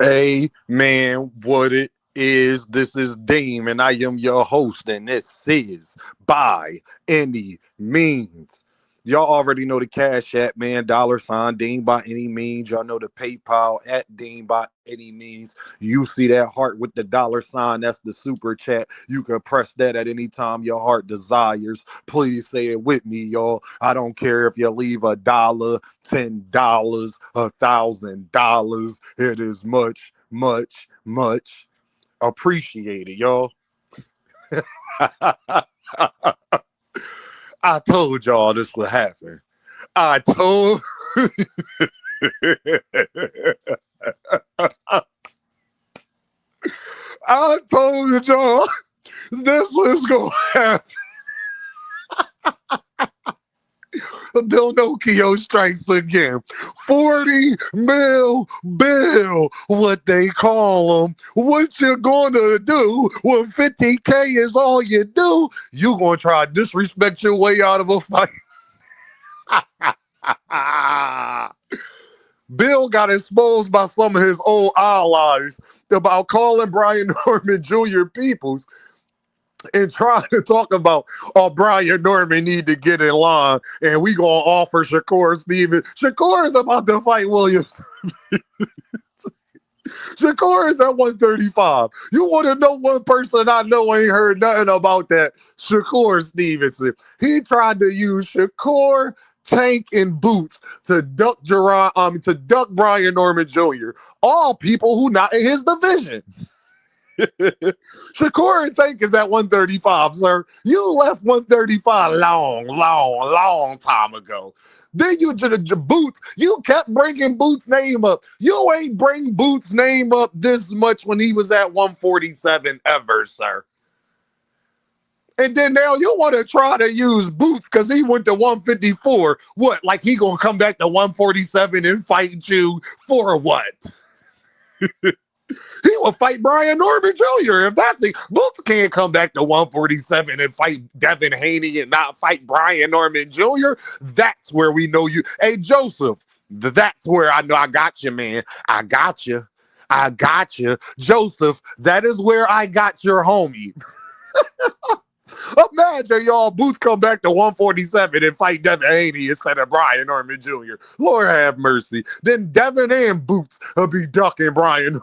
Hey, man, what it is? This is Dean, and I am your host, and this is By Any Means. Y'all already know the Cash App, man. $ Dean by any means. Y'all know the PayPal at Dean by any means. You see that heart with the $. That's the super chat. You can press that at any time your heart desires. Please say it with me, y'all. I don't care if you leave $1, $10, $1,000. It is much, much, much appreciated, y'all. I told y'all this would happen. I told I told y'all this was gonna happen. Billnocchio strikes again. 40 mil bill, what they call them. What you gonna do when 50K is all you do? You gonna try to disrespect your way out of a fight. Bill got exposed by some of his old allies about calling Brian Norman Jr. peoples and trying to talk about, oh, Brian Norman need to get in line and we gonna offer Shakur Stevens. Shakur is about to fight Williams. Shakur is at 135. You want to know one person I know ain't heard nothing about that? Shakur Stevenson. He tried to use Shakur, Tank, and Boots to duck Brian Norman Jr. All people who not in his division. Shakur and Tank is at 135, sir. You left 135 long time ago. Then you did Boots. You kept bringing Boots' name up. You ain't bring Boots' name up this much when he was at 147 ever, sir. And then now you want to try to use Boots because he went to 154. What? Like he gonna come back to 147 and fight you for what? He will fight Brian Norman Jr. If that's the Boots can't come back to 147 and fight Devin Haney and not fight Brian Norman Jr. That's where we know you. Hey, Joseph, that's where I know I got you, man. I got you. I got you. Joseph, that is where I got your homie. Imagine y'all Boots come back to 147 and fight Devin Haney instead of Brian Norman Jr. Lord have mercy. Then Devin and Boots will be ducking Brian.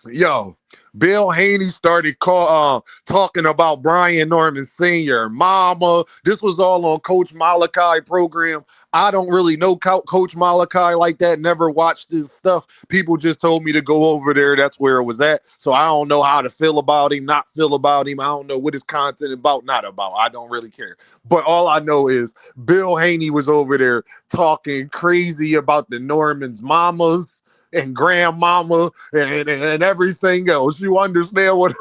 Yo, Bill Haney started talking about Brian Norman Sr., Mama. This was all on Coach Malachi program. I don't really know Coach Malachi like that. Never watched his stuff. People just told me to go over there. That's where it was at. So I don't know how to feel about him, not feel about him. I don't know what his content about, not about. I don't really care. But all I know is Bill Haney was over there talking crazy about the Normans' mamas and grandmama and everything else. You understand what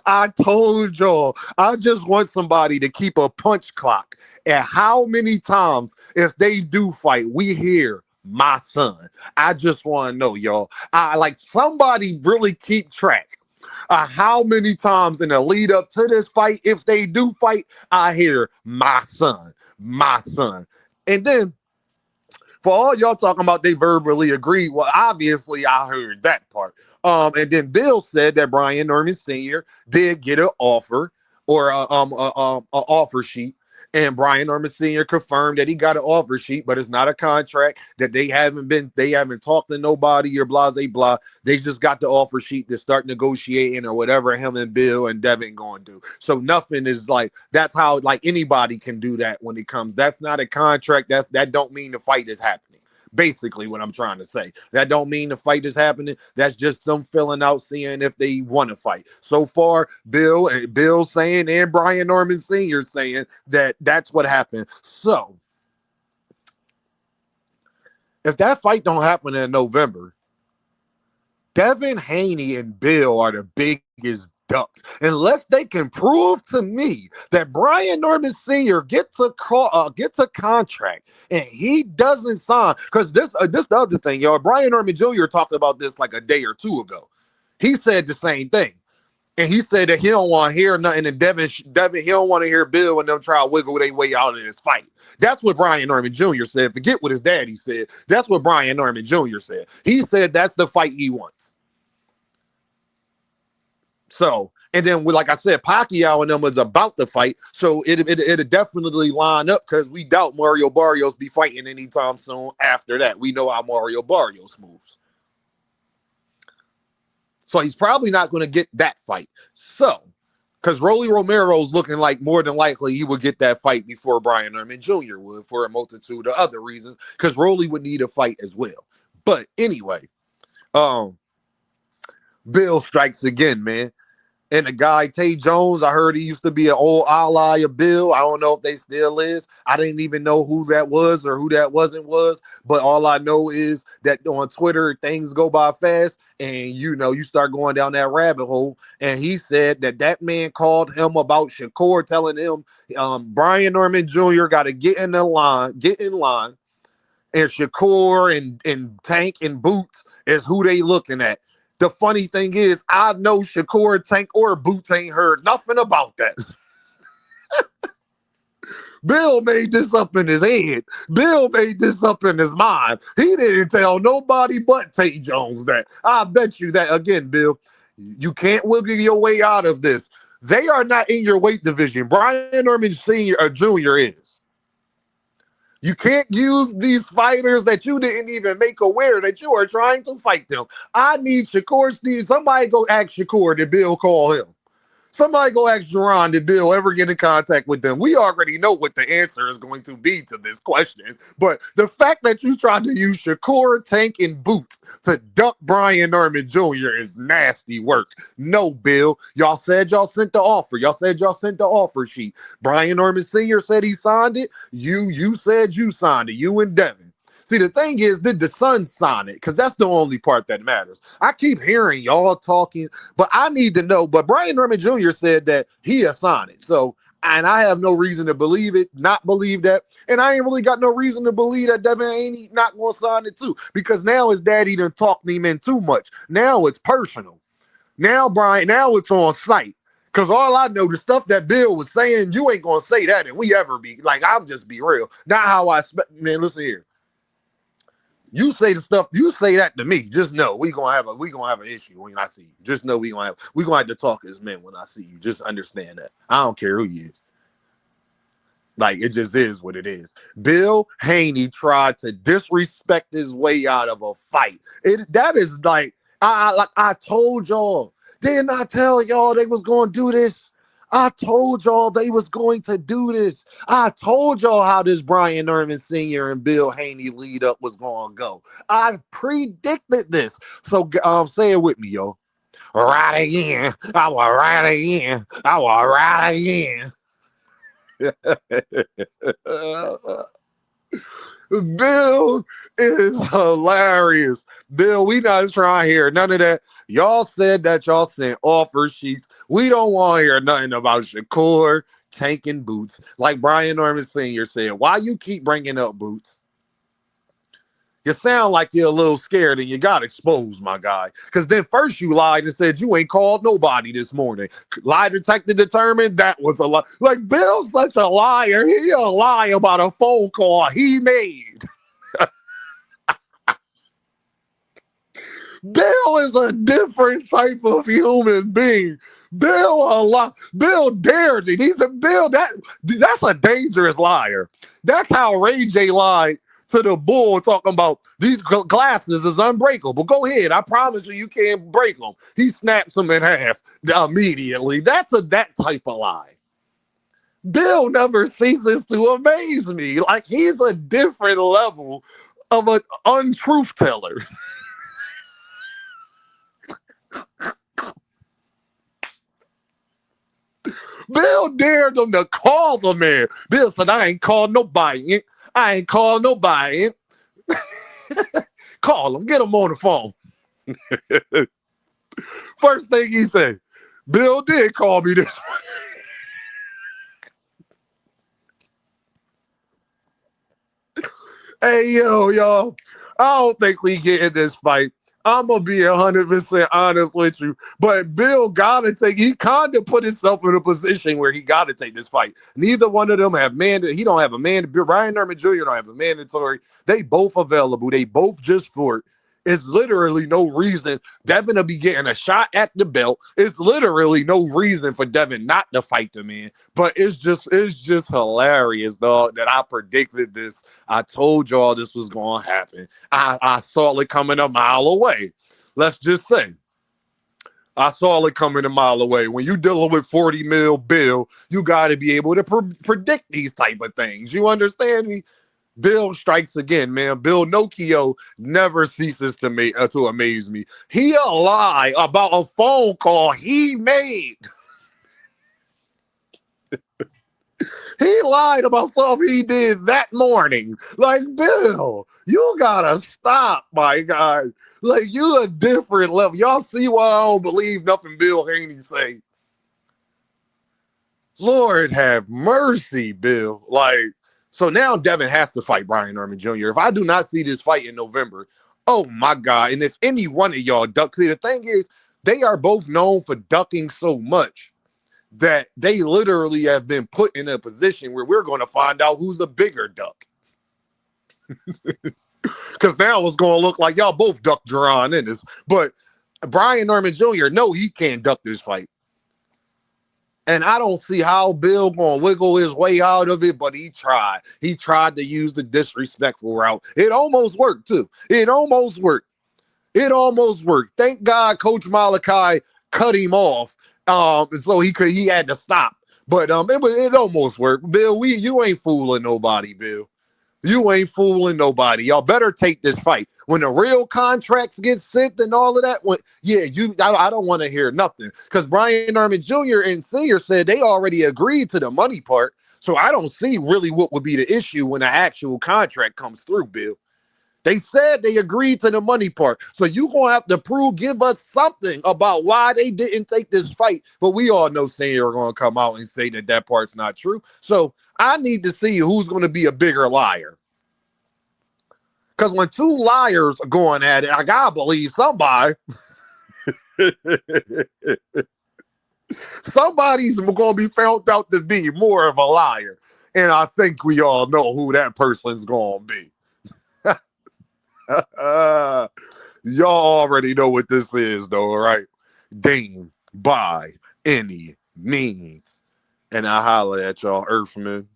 I told y'all? I just want somebody to keep a punch clock at how many times, if they do fight, we hear my son. I just want to know, y'all. I like somebody really keep track. How many times in the lead up to this fight, if they do fight, I hear my son, my son. And then for all y'all talking about they verbally agreed, well, obviously I heard that part. And then Bill said that Brian Norman Sr. did get an offer or a offer sheet, and Brian Norman Sr. confirmed that he got an offer sheet, but it's not a contract. That they haven't talked to nobody or blah blah blah. They just got the offer sheet to start negotiating or whatever him and Bill and Devin going to do. So nothing is like that's how like anybody can do that when it comes. That's not a contract. That don't mean the fight is happening. Basically, what I'm trying to say. That don't mean the fight is happening. That's just them filling out, seeing if they want to fight. So far, Bill saying and Brian Norman Sr. saying that that's what happened. So, if that fight don't happen in November, Devin Haney and Bill are the biggest ducks. Unless they can prove to me that Brian Norman Sr. gets a contract and he doesn't sign, because this the other thing, y'all. Brian Norman Jr. talked about this like a day or two ago. He said the same thing. And he said that he don't want to hear nothing. And Devin, he don't want to hear Bill and them try to wiggle their way out of this fight. That's what Brian Norman Jr. said. Forget what his daddy said. That's what Brian Norman Jr. said. He said that's the fight he wants. So, and then, like I said, Pacquiao and them was about to fight. So it'd definitely line up because we doubt Mario Barrios be fighting anytime soon after that. We know how Mario Barrios moves. So he's probably not going to get that fight. So, because Rolly Romero's looking like more than likely he would get that fight before Brian Norman Jr. would for a multitude of other reasons, because Rolly would need a fight as well. But anyway, Bill strikes again, man. And the guy, Tay Jones, I heard he used to be an old ally of Bill. I don't know if they still is. I didn't even know who that was or who that wasn't was. But all I know is that on Twitter, things go by fast. And, you know, you start going down that rabbit hole. And he said that man called him about Shakur, telling him Brian Norman Jr. got to get in line. And Shakur and Tank and Boots is who they looking at. The funny thing is, I know Shakur, Tank, or Boots ain't heard nothing about that. Bill made this up in his head. Bill made this up in his mind. He didn't tell nobody but Tay Jones that. I bet you that. Again, Bill, you can't wiggle your way out of this. They are not in your weight division. Brian Norman Sr. or Jr. is. You can't use these fighters that you didn't even make aware that you are trying to fight them. I need Shakur Steve. Somebody go ask Shakur, did Bill call him? Somebody go ask Jerron, did Bill ever get in contact with them? We already know what the answer is going to be to this question. But the fact that you tried to use Shakur, Tank, and Boots to duck Brian Norman Jr. is nasty work. No, Bill. Y'all said y'all sent the offer. Y'all said y'all sent the offer sheet. Brian Norman Sr. said he signed it. You said you signed it. You and Devin. See, the thing is, did the son sign it? Because that's the only part that matters. I keep hearing y'all talking, but I need to know. But Brian Norman Jr. said that he has signed it. So, and I have no reason to believe it, not believe that. And I ain't really got no reason to believe that Devin Haney not going to sign it too. Because now his daddy done talked him in too much. Now it's personal. Now it's on site. Because all I know, the stuff that Bill was saying, you ain't going to say that and we ever be. Like, I'm just be real. Not how I expect. Man, listen here. You say the stuff, you say that to me. Just know we gonna have an issue when I see you. Just know we gonna have to talk as men when I see you. Just understand that. I don't care who you is. Like, it just is what it is. Bill Haney tried to disrespect his way out of a fight. That is like I told y'all. Didn't I tell y'all they was gonna do this? I told y'all they was going to do this. I told y'all how this Brian Norman Sr. and Bill Haney lead up was going to go. I predicted this. So say it with me, yo. Right again. I will right again. I will right again. Bill is hilarious. Bill, we not trying to hear none of that. Y'all said that y'all sent offer sheets. We don't want to hear nothing about Shakur, Tank, and Boots. Like Brian Norman Sr. said, why you keep bringing up Boots? You sound like you're a little scared and you got exposed, my guy. Because then first you lied and said you ain't called nobody this morning. Lie detector determined that was a lie. Like, Bill's such a liar. He a lie about a phone call he made. Bill is a different type of human being. Bill dares it. He's a Bill. That's a dangerous liar. That's how Ray J lied to the bull, talking about these glasses is unbreakable. Go ahead. I promise you can't break them. He snaps them in half immediately. That's that type of lie. Bill never ceases to amaze me. Like, he's a different level of an untruth teller. Bill dared them to call the man. Bill said, I ain't called nobody. I ain't called nobody. Call him. Get him on the phone. First thing he said, Bill did call me this morning. Hey, yo, y'all. I don't think we get in this fight. I'm gonna be 100% honest with you, but Bill gotta take. He kind of put himself in a position where he gotta take this fight. Neither one of them have He don't have a man. Brian Norman Jr. don't have a mandatory. They both available. They both just fought. It's literally no reason Devin will be getting a shot at the belt. It's literally no reason for Devin not to fight the man. But it's just hilarious, dog, that I predicted this. I told y'all this was gonna happen. I saw it coming a mile away. Let's just say. I saw it coming a mile away. When you dealing with 40 mil Bill, you got to be able to predict these type of things. You understand me? Bill strikes again, man. Billnocchio never ceases to amaze me. He lied about a phone call he made. He lied about something he did that morning. Like, Bill, you gotta stop, my guy. Like, you a different level. Y'all see why I don't believe nothing Bill Haney say. Lord have mercy, Bill. Like, so now Devin has to fight Brian Norman Jr. If I do not see this fight in November, oh my God. And if any one of y'all duck, see, the thing is, they are both known for ducking so much that they literally have been put in a position where we're going to find out who's the bigger duck. Because now it's going to look like y'all both duck Jerron in this. But Brian Norman Jr., no, he can't duck this fight. And I don't see how Bill going to wiggle his way out of it, but he tried. He tried to use the disrespectful route. It almost worked, too. It almost worked. It almost worked. Thank God Coach Malachi cut him off, so he had to stop. But it almost worked. Bill, you ain't fooling nobody, Bill. You ain't fooling nobody. Y'all better take this fight. When the real contracts get sent and all of that, I don't want to hear nothing. Because Brian Norman Jr. and Senior said they already agreed to the money part. So I don't see really what would be the issue when the actual contract comes through, Bill. They said they agreed to the money part. So you're going to have to give us something about why they didn't take this fight. But we all know Senior are going to come out and say that part's not true. So I need to see who's going to be a bigger liar. Because when two liars are going at it, I got to believe somebody. Somebody's going to be found out to be more of a liar. And I think we all know who that person's going to be. Y'all already know what this is, though, right? Dame by any means. And I holler at y'all, Earthmen.